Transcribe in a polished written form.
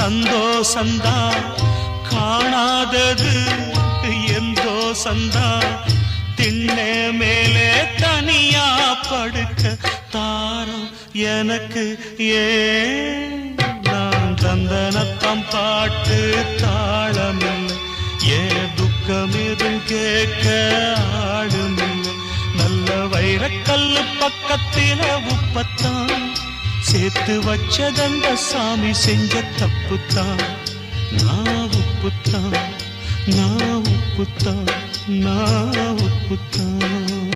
சந்தோஷந்தா காணாதது எந்தோ சந்தா திண்ணே மேலே தனியா படுக்க தாரம் எனக்கு ஏன் நான் தந்தனத்தம் பாட்டு தாளமில்லை ஏன் துக்கம் எதுவும் கேட்க ஆளுமில்லை நல்ல வைரக்கல்லு பக்கத்தில உப்பத்தான் சேர்த்து வச்சதந்த சாமி செஞ்ச தப்புத்தான் நான் உப்புத்தான் நான் உப்புத்தான் நான் உப்புத்தான்